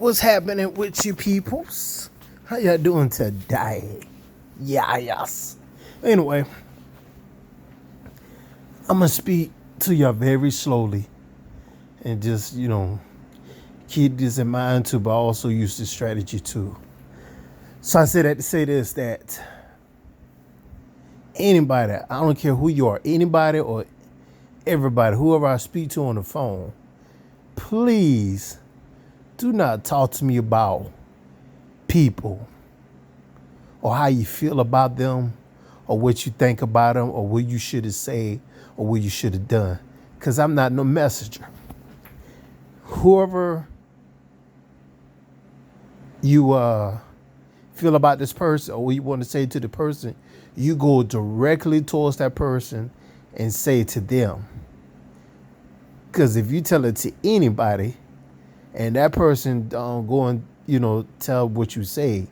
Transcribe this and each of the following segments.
What's happening with you peoples? How y'all doing today? Yeah, yes. Anyway, I'm gonna speak to y'all very slowly and just, keep this in mind too, but also use this strategy too. So I said that to say this that anybody, I don't care who you are, anybody or everybody, whoever I speak to on the phone, please do not talk to me about people or how you feel about them or what you think about them or what you should have said or what you should have done. Because I'm not no messenger. Whoever you feel about this person or what you want to say to the person, you go directly towards that person and say to them. Because if you tell it to anybody and that person go and, tell what you say,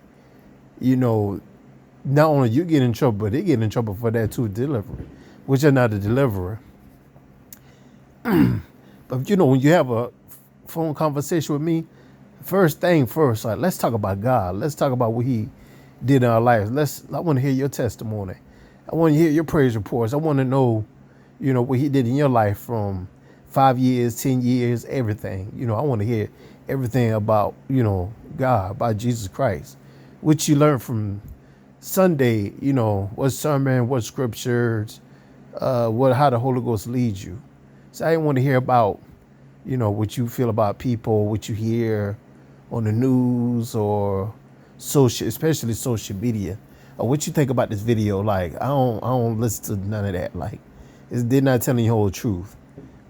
not only you get in trouble, but they get in trouble for that too, delivery, which are not a deliverer. But when you have a phone conversation with me, first thing first, like let's talk about God. Let's talk about what He did in our lives. I want to hear your testimony. I want to hear your praise reports. I want to know, what He did in your life from 5 years, 10 years, everything. I want to hear everything about, God, about Jesus Christ, which you learned from Sunday, what sermon, what scriptures, how the Holy Ghost leads you. So I didn't want to hear about, what you feel about people, what you hear on the news or especially social media, or what you think about this video. Like I don't listen to none of that. Like they're not telling you the whole truth.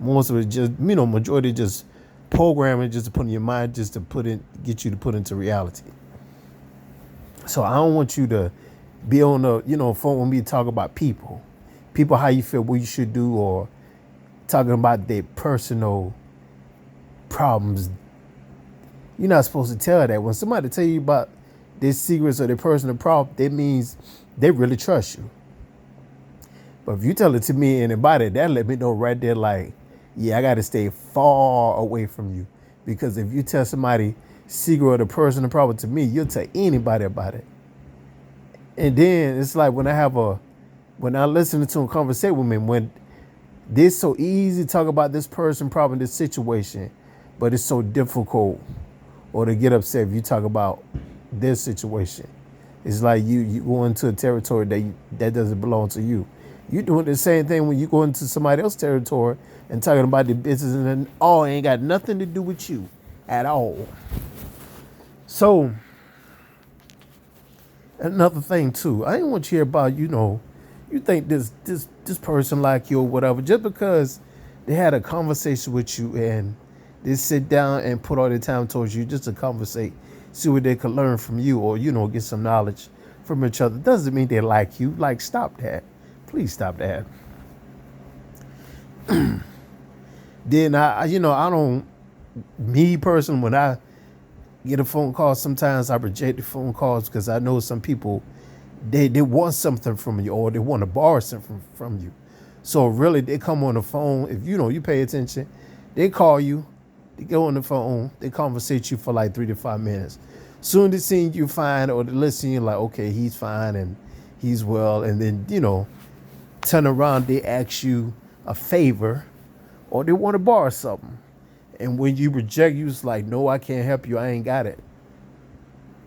Most of it just, majority just programming just to put in your mind, just to get you to put into reality. So I don't want you to be on the, phone with me to talk about people, how you feel, what you should do, or talking about their personal problems. You're not supposed to tell that. When somebody tell you about their secrets or their personal problem, that means they really trust you. But if you tell it to me and anybody, that let me know right there, like, yeah, I got to stay far away from you. Because if you tell somebody secret or the personal problem to me, you'll tell anybody about it. And then it's like when I listen to them conversate with me, when it's so easy to talk about this person problem, this situation, but it's so difficult or to get upset if you talk about this situation. It's like you go into a territory that doesn't belong to you. You're doing the same thing when you go into somebody else's territory and talking about the business and it ain't got nothing to do with you at all. So another thing too, I didn't want you to hear about, you think this person like you or whatever, just because they had a conversation with you and they sit down and put all their time towards you just to conversate, see what they could learn from you or, get some knowledge from each other. Doesn't mean they like you. Like, stop that. Please stop that. Then I don't, me personally, when I get a phone call, sometimes I reject the phone calls because I know some people, they want something from you or they want to borrow something from you. So really they come on the phone. If you pay attention, they call you, they go on the phone, they conversate you for like 3 to 5 minutes. Soon as they see you fine or they listen, you're like, okay, he's fine and he's well. And then, turn around, they ask you a favor or they want to borrow something. And when you reject, you it's like, no, I can't help you. I ain't got it.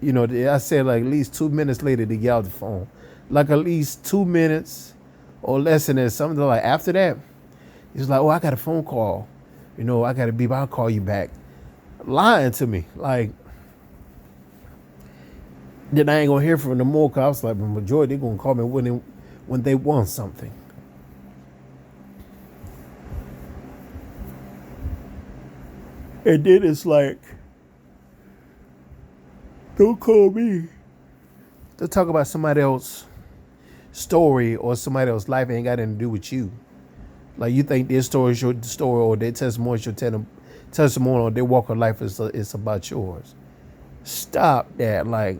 I said like at least 2 minutes later to get out the phone. Like at least 2 minutes or less than that. Something like after that, it's like, oh, I got a phone call. I got to be, I'll call you back. Lying to me. Like, then I ain't going to hear from them no more because I was like, the majority, they're going to call me when they want something. And then it's like, don't call me. They'll talk about somebody else's story or somebody else's life ain't got anything to do with you. Like you think their story is your story or their testimony is your testimony or their walk of life is about yours. Stop that. Like,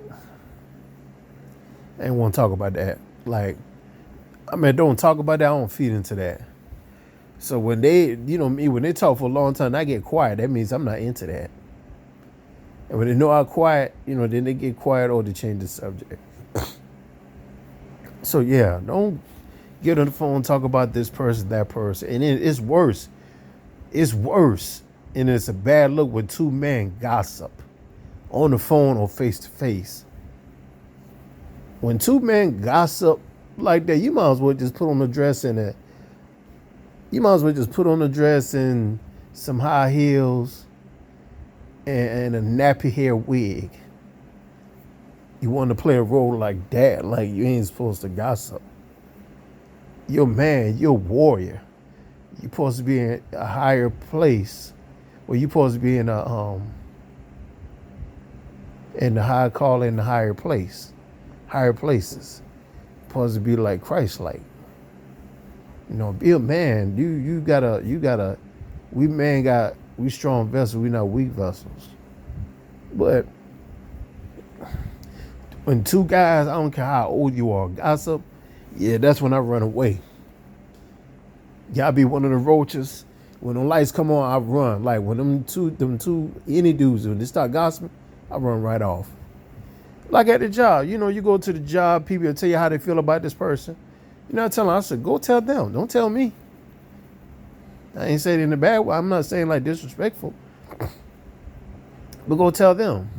I ain't want to talk about that. Like, don't talk about that. I don't feed into that. So when they, when they talk for a long time, I get quiet. That means I'm not into that. And when they know how quiet, then they get quiet or they change the subject. So yeah, don't get on the phone and talk about this person, that person. And then it's worse. It's worse. And it's a bad look when two men gossip on the phone or face to face. When two men gossip like that, you might as well just put on a dress and some high heels and a nappy hair wig. You want to play a role like that, like you ain't supposed to gossip. You're a man, you're a warrior. You're supposed to be in a higher place. Well, you're supposed to be in the high call in the higher place, higher places. You're supposed to be like Christ-like. Be a man. You gotta. We strong vessels. We not weak vessels. But when two guys, I don't care how old you are, gossip, yeah, that's when I run away. Y'all be one of the roaches. When the lights come on, I run. Like when them two, any dudes, when they start gossiping, I run right off. Like at the job, you go to the job, people will tell you how they feel about this person. I tell them, I said, go tell them. Don't tell me. I ain't saying it in a bad way. I'm not saying like disrespectful. But go tell them.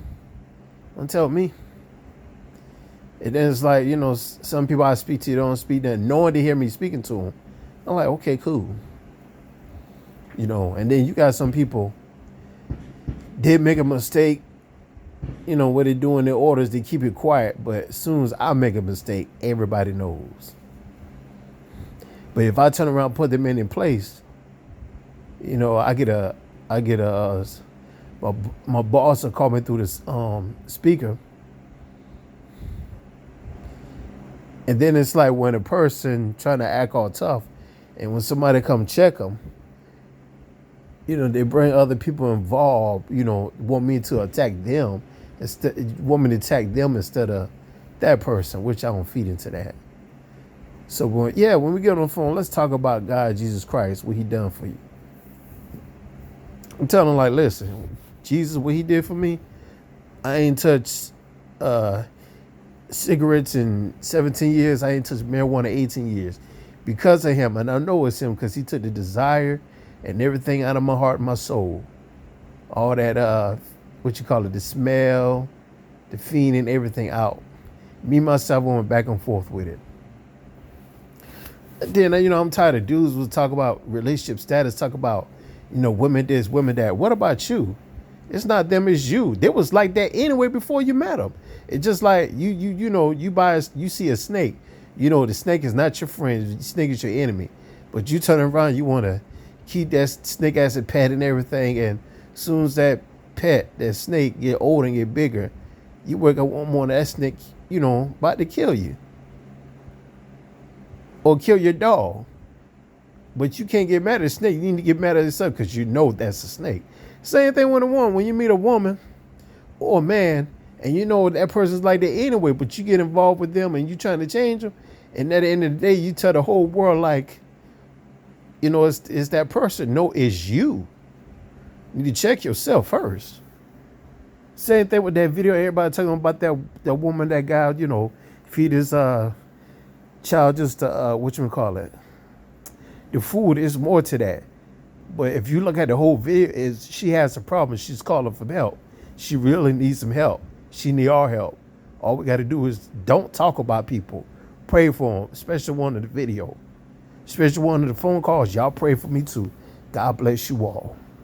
Don't tell me. And then it's like, some people I speak to, they don't speak that, knowing they hear me speaking to them. I'm like, okay, cool. And then you got some people did make a mistake, what they do in their orders, they keep it quiet. But as soon as I make a mistake, everybody knows. But if I turn around and put them in place, I get my boss will call me through this speaker. And then it's like when a person trying to act all tough, and when somebody come check them, they bring other people involved, want me to attack them, want me to attack them instead of that person, which I don't feed into that. So when we get on the phone, let's talk about God, Jesus Christ, what he done for you. I'm telling them like, listen, Jesus, what he did for me, I ain't touched cigarettes in 17 years. I ain't touched marijuana 18 years because of him. And I know it's him because he took the desire and everything out of my heart and my soul. All that, the smell, the fiending, everything out. Me, myself, went back and forth with it. Then, I'm tired of dudes who talk about relationship status, talk about, women this, women that. What about you? It's not them, it's you. They was like that anyway before you met them. It's just like you see a snake. The snake is not your friend. The snake is your enemy. But you turn around, you want to keep that snake as a pet and everything. And as soon as that snake get older and get bigger, you work out one more, that snake, about to kill you. Or kill your dog. But you can't get mad at a snake. You need to get mad at yourself because that's a snake. Same thing with a woman. When you meet a woman or a man and that person's like that anyway, but you get involved with them and you trying to change them, and at the end of the day, you tell the whole world like, it's that person. No, it's you. You need to check yourself first. Same thing with that video. Everybody talking about that woman, that guy, feed his child just the food. Is more to that. But if you look at the whole video, she has a problem. She's calling for help. She really needs some help. She need our help. All we got to do is don't talk about people. Pray for them, especially one of the video. Especially one of the phone calls. Y'all pray for me too. God bless you all.